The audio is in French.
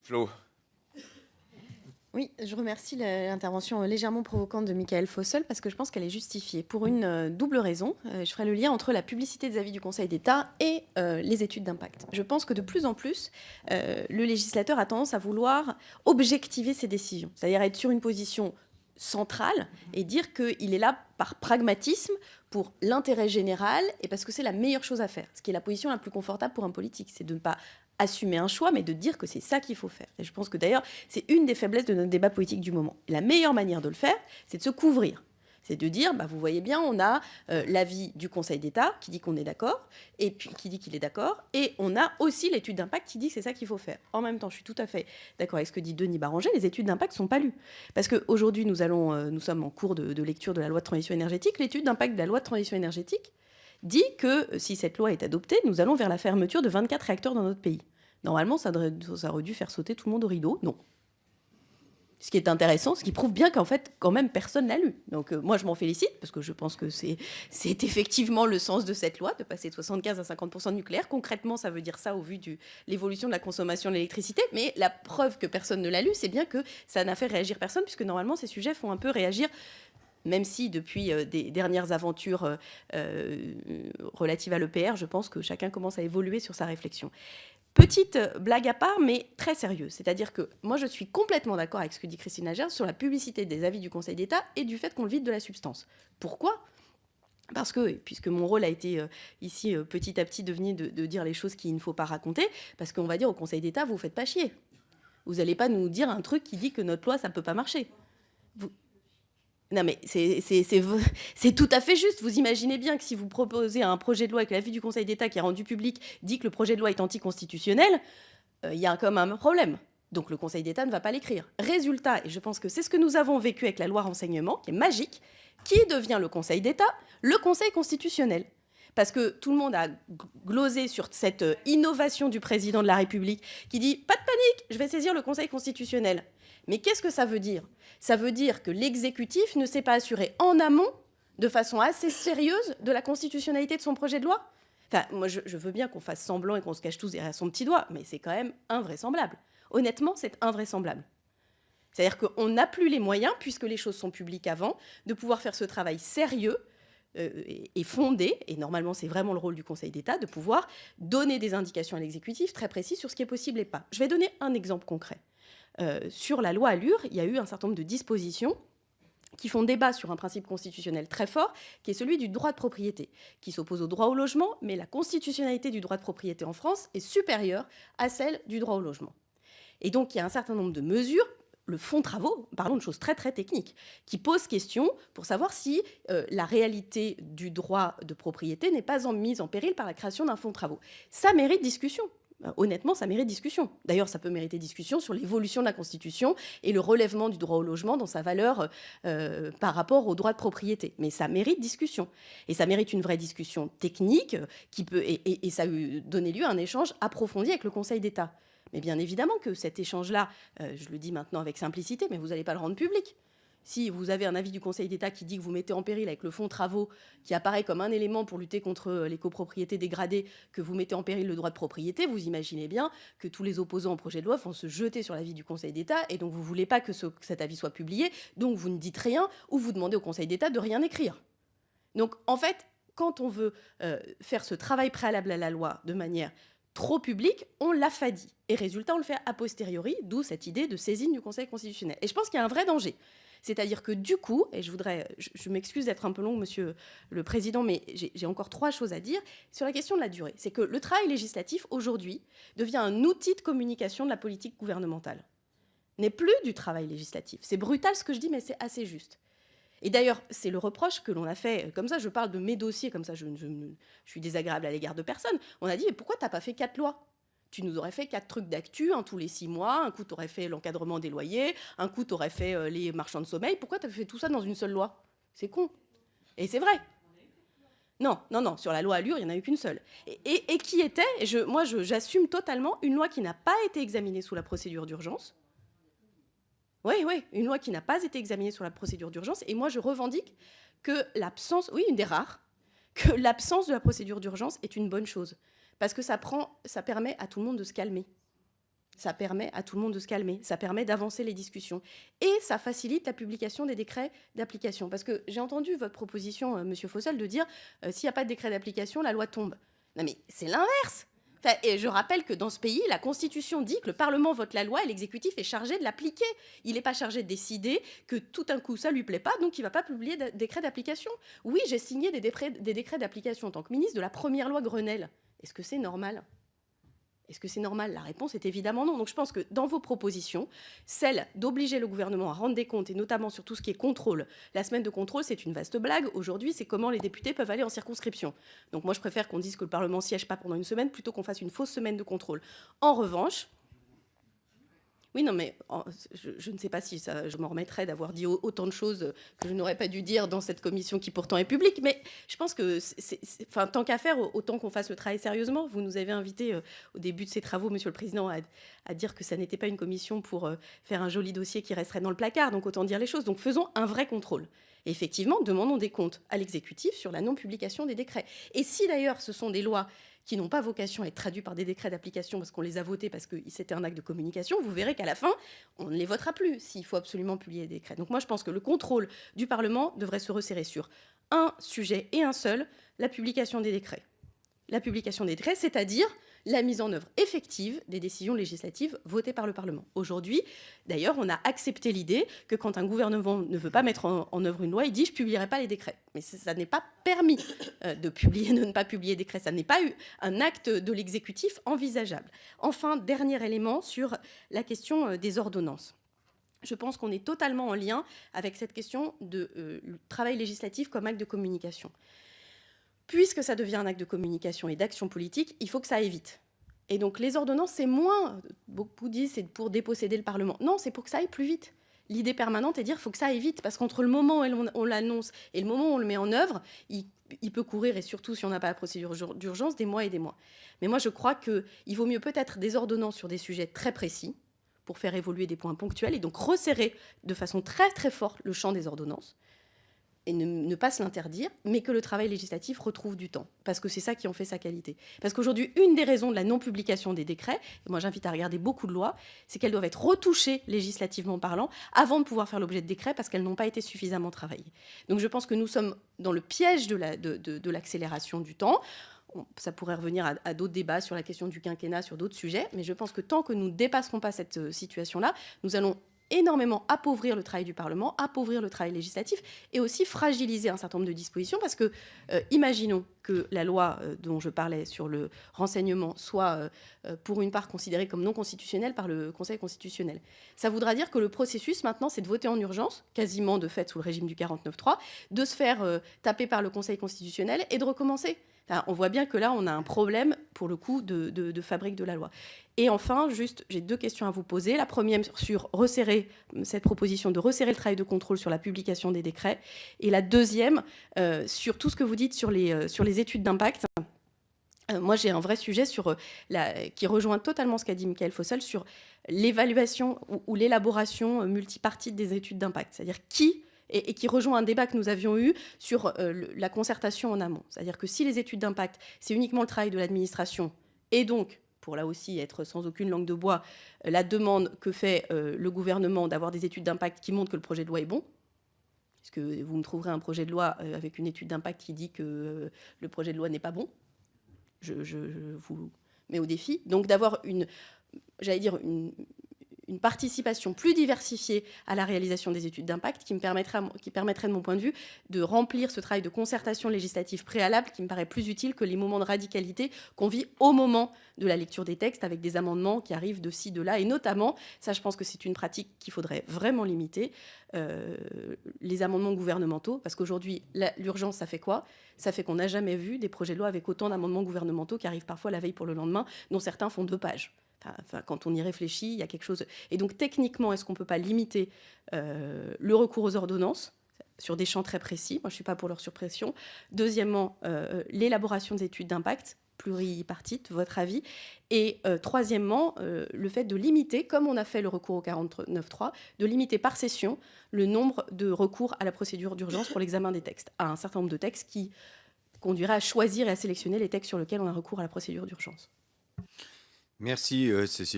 Flo. Oui, je remercie l'intervention légèrement provocante de Michael Fossel parce que je pense qu'elle est justifiée pour une double raison. Je ferai le lien entre la publicité des avis du Conseil d'État et les études d'impact. Je pense que de plus en plus, le législateur a tendance à vouloir objectiver ses décisions, c'est-à-dire être sur une position centrale et dire qu'il est là par pragmatisme pour l'intérêt général et parce que c'est la meilleure chose à faire. Ce qui est la position la plus confortable pour un politique, c'est de ne pas assumer un choix, mais de dire que c'est ça qu'il faut faire. Et je pense que d'ailleurs, c'est une des faiblesses de notre débat politique du moment. Et la meilleure manière de le faire, c'est de se couvrir. C'est de dire, vous voyez bien, on a l'avis du Conseil d'État qui dit qu'on est d'accord, et puis qui dit qu'il est d'accord, et on a aussi l'étude d'impact qui dit que c'est ça qu'il faut faire. En même temps, je suis tout à fait d'accord avec ce que dit Denis Barranger, les études d'impact ne sont pas lues. Parce qu'aujourd'hui, nous sommes en cours de lecture de la loi de transition énergétique. L'étude d'impact de la loi de transition énergétique dit que si cette loi est adoptée, nous allons vers la fermeture de 24 réacteurs dans notre pays. Normalement, ça aurait dû faire sauter tout le monde au rideau. Non. Ce qui est intéressant, ce qui prouve bien qu'en fait, quand même, personne l'a lu. Donc moi, je m'en félicite, parce que je pense que c'est effectivement le sens de cette loi, de passer de 75 à 50% de nucléaire. Concrètement, ça veut dire ça au vu de l'évolution de la consommation de l'électricité. Mais la preuve que personne ne l'a lu, c'est bien que ça n'a fait réagir personne, puisque normalement, ces sujets font un peu réagir, même si depuis des dernières aventures relatives à l'EPR, je pense que chacun commence à évoluer sur sa réflexion. Petite blague à part, mais très sérieuse. C'est-à-dire que moi, je suis complètement d'accord avec ce que dit Christine Lagarde sur la publicité des avis du Conseil d'État et du fait qu'on le vide de la substance. Pourquoi ? Parce que, puisque mon rôle a été ici petit à petit devenu de dire les choses qu'il ne faut pas raconter, parce qu'on va dire au Conseil d'État, vous ne faites pas chier. Vous n'allez pas nous dire un truc qui dit que notre loi, ça ne peut pas marcher. Non, mais c'est tout à fait juste. Vous imaginez bien que si vous proposez un projet de loi et que l'avis du Conseil d'État qui est rendu public dit que le projet de loi est anticonstitutionnel, il y a quand même un problème. Donc le Conseil d'État ne va pas l'écrire. Résultat, et je pense que c'est ce que nous avons vécu avec la loi renseignement, qui est magique, qui devient le Conseil d'État, le Conseil constitutionnel. Parce que tout le monde a glosé sur cette innovation du président de la République qui dit « pas de panique, je vais saisir le Conseil constitutionnel ». Mais qu'est-ce que ça veut dire ? Ça veut dire que l'exécutif ne s'est pas assuré en amont, de façon assez sérieuse, de la constitutionnalité de son projet de loi. Enfin, moi, je veux bien qu'on fasse semblant et qu'on se cache tous derrière son petit doigt, mais c'est quand même invraisemblable. Honnêtement, c'est invraisemblable. C'est-à-dire qu'on n'a plus les moyens, puisque les choses sont publiques avant, de pouvoir faire ce travail sérieux et fondé, et normalement c'est vraiment le rôle du Conseil d'État, de pouvoir donner des indications à l'exécutif très précises sur ce qui est possible et pas. Je vais donner un exemple concret. Sur la loi Allure, il y a eu un certain nombre de dispositions qui font débat sur un principe constitutionnel très fort, qui est celui du droit de propriété, qui s'oppose au droit au logement, mais la constitutionnalité du droit de propriété en France est supérieure à celle du droit au logement. Et donc, il y a un certain nombre de mesures, le fonds travaux, parlons de choses très très techniques, qui posent question pour savoir si la réalité du droit de propriété n'est pas mise en péril par la création d'un fonds travaux. Ça mérite discussion. Honnêtement, ça mérite discussion. D'ailleurs, ça peut mériter discussion sur l'évolution de la Constitution et le relèvement du droit au logement dans sa valeur par rapport au droit de propriété. Mais ça mérite discussion. Et ça mérite une vraie discussion technique qui peut, et ça a donné lieu à un échange approfondi avec le Conseil d'État. Mais bien évidemment que cet échange-là, je le dis maintenant avec simplicité, mais vous n'allez pas le rendre public. Si vous avez un avis du Conseil d'État qui dit que vous mettez en péril avec le fonds travaux, qui apparaît comme un élément pour lutter contre les copropriétés dégradées, que vous mettez en péril le droit de propriété, vous imaginez bien que tous les opposants au projet de loi vont se jeter sur l'avis du Conseil d'État, et donc vous ne voulez pas que cet avis soit publié, donc vous ne dites rien, ou vous demandez au Conseil d'État de rien écrire. Donc en fait, quand on veut faire ce travail préalable à la loi de manière trop publique, on l'affadit. Et résultat, on le fait a posteriori, d'où cette idée de saisine du Conseil constitutionnel. Et je pense qu'il y a un vrai danger. C'est-à-dire que du coup, et je m'excuse d'être un peu longue, Monsieur le Président, mais j'ai encore 3 choses à dire sur la question de la durée. C'est que le travail législatif, aujourd'hui, devient un outil de communication de la politique gouvernementale. N'est plus du travail législatif. C'est brutal ce que je dis, mais c'est assez juste. Et d'ailleurs, c'est le reproche que l'on a fait, comme ça je parle de mes dossiers, comme ça je suis désagréable à l'égard de personne. On a dit, mais pourquoi tu n'as pas fait 4 lois ? Tu nous aurais fait 4 trucs d'actu, un tous les 6 mois, un coup tu aurais fait l'encadrement des loyers, un coup tu aurais fait les marchands de sommeil. Pourquoi tu as fait tout ça dans une seule loi ? C'est con. Et c'est vrai. Non, sur la loi Allure, il n'y en a eu qu'une seule. Et qui était, j'assume totalement, une loi qui n'a pas été examinée sous la procédure d'urgence. Oui, une loi qui n'a pas été examinée sur la procédure d'urgence. Et moi, je revendique que l'absence, oui, une des rares, que l'absence de la procédure d'urgence est une bonne chose. Parce que ça permet à tout le monde de se calmer. Ça permet à tout le monde de se calmer, ça permet d'avancer les discussions. Et ça facilite la publication des décrets d'application. Parce que j'ai entendu votre proposition, Monsieur Fossel, de dire s'il n'y a pas de décret d'application, la loi tombe. Non mais c'est l'inverse. Enfin, et je rappelle que dans ce pays, la Constitution dit que le Parlement vote la loi et l'exécutif est chargé de l'appliquer. Il n'est pas chargé de décider que tout d'un coup ça lui plaît pas, donc il ne va pas publier de décret d'application. Oui, j'ai signé des décrets d'application en tant que ministre de la première loi Grenelle. Est-ce que c'est normal ? Est-ce que c'est normal? La réponse est évidemment non. Donc je pense que dans vos propositions, celle d'obliger le gouvernement à rendre des comptes, et notamment sur tout ce qui est contrôle. La semaine de contrôle, c'est une vaste blague. Aujourd'hui, c'est comment les députés peuvent aller en circonscription. Donc moi, je préfère qu'on dise que le Parlement ne siège pas pendant une semaine plutôt qu'on fasse une fausse semaine de contrôle. En revanche, oui, non, mais je ne sais pas si ça, je m'en remettrais d'avoir dit autant de choses que je n'aurais pas dû dire dans cette commission qui pourtant est publique, mais je pense que, enfin, tant qu'à faire, autant qu'on fasse le travail sérieusement. Vous nous avez invité au début de ces travaux, Monsieur le Président, à dire que ça n'était pas une commission pour faire un joli dossier qui resterait dans le placard, donc autant dire les choses. Donc faisons un vrai contrôle. Et effectivement, demandons des comptes à l'exécutif sur la non-publication des décrets. Et si d'ailleurs ce sont des lois qui n'ont pas vocation à être traduits par des décrets d'application parce qu'on les a votés parce que c'était un acte de communication, vous verrez qu'à la fin, on ne les votera plus s'il faut absolument publier des décrets. Donc moi, je pense que le contrôle du Parlement devrait se resserrer sur un sujet et un seul, la publication des décrets. La publication des décrets, c'est-à-dire la mise en œuvre effective des décisions législatives votées par le Parlement. Aujourd'hui, d'ailleurs, on a accepté l'idée que quand un gouvernement ne veut pas mettre en œuvre une loi, il dit « je ne publierai pas les décrets ». Mais ça n'est pas permis de ne pas publier des décrets. Ça n'est pas eu un acte de l'exécutif envisageable. Enfin, dernier élément sur la question des ordonnances. Je pense qu'on est totalement en lien avec cette question de travail législatif comme acte de communication. Puisque ça devient un acte de communication et d'action politique, il faut que ça aille vite. Et donc les ordonnances, c'est moins, beaucoup disent, c'est pour déposséder le Parlement. Non, c'est pour que ça aille plus vite. L'idée permanente est de dire qu'il faut que ça aille vite, parce qu'entre le moment où on l'annonce et le moment où on le met en œuvre, il peut courir, et surtout si on n'a pas la procédure d'urgence, des mois et des mois. Mais moi, je crois qu'il vaut mieux peut-être des ordonnances sur des sujets très précis, pour faire évoluer des points ponctuels, et donc resserrer de façon très très forte le champ des ordonnances, et ne pas se l'interdire, mais que le travail législatif retrouve du temps, parce que c'est ça qui en fait sa qualité. Parce qu'aujourd'hui, une des raisons de la non-publication des décrets, et moi j'invite à regarder beaucoup de lois, c'est qu'elles doivent être retouchées législativement parlant avant de pouvoir faire l'objet de décrets, parce qu'elles n'ont pas été suffisamment travaillées. Donc je pense que nous sommes dans le piège de l'accélération du temps. Ça pourrait revenir à d'autres débats sur la question du quinquennat, sur d'autres sujets, mais je pense que tant que nous ne dépasserons pas cette situation-là, nous allons énormément appauvrir le travail du Parlement, appauvrir le travail législatif et aussi fragiliser un certain nombre de dispositions parce que imaginons que la loi dont je parlais sur le renseignement soit pour une part considérée comme non constitutionnelle par le Conseil constitutionnel. Ça voudra dire que le processus maintenant c'est de voter en urgence, quasiment de fait sous le régime du 49.3, de se faire taper par le Conseil constitutionnel et de recommencer. Enfin, on voit bien que là, on a un problème, pour le coup, de fabrique de la loi. Et enfin, juste, j'ai deux questions à vous poser. La première sur resserrer, cette proposition de resserrer le travail de contrôle sur la publication des décrets. Et la deuxième, sur tout ce que vous dites sur les études d'impact. Moi, j'ai un vrai sujet qui rejoint totalement ce qu'a dit Mickaël Fossel sur l'évaluation ou l'élaboration multipartite des études d'impact. C'est-à-dire et qui rejoint un débat que nous avions eu sur la concertation en amont. C'est-à-dire que si les études d'impact, c'est uniquement le travail de l'administration, et donc, pour là aussi être sans aucune langue de bois, la demande que fait le gouvernement d'avoir des études d'impact qui montrent que le projet de loi est bon, est-ce que vous me trouverez un projet de loi avec une étude d'impact qui dit que le projet de loi n'est pas bon ? Je vous mets au défi. Donc d'avoir une participation plus diversifiée à la réalisation des études d'impact qui permettrait, de mon point de vue, de remplir ce travail de concertation législative préalable qui me paraît plus utile que les moments de radicalité qu'on vit au moment de la lecture des textes avec des amendements qui arrivent de ci, de là. Et notamment, ça je pense que c'est une pratique qu'il faudrait vraiment limiter, les amendements gouvernementaux. Parce qu'aujourd'hui, l'urgence, ça fait quoi ? Ça fait qu'on n'a jamais vu des projets de loi avec autant d'amendements gouvernementaux qui arrivent parfois la veille pour le lendemain, dont certains font 2 pages. Enfin, quand on y réfléchit, il y a quelque chose. Et donc, techniquement, est-ce qu'on ne peut pas limiter le recours aux ordonnances sur des champs très précis ? Moi, je ne suis pas pour leur surpression. Deuxièmement, l'élaboration des études d'impact pluripartite, votre avis. Et troisièmement, le fait de limiter, comme on a fait le recours au 49.3, de limiter par session le nombre de recours à la procédure d'urgence pour l'examen des textes, à un certain nombre de textes qui conduiraient à choisir et à sélectionner les textes sur lesquels on a recours à la procédure d'urgence. Merci, Cécile.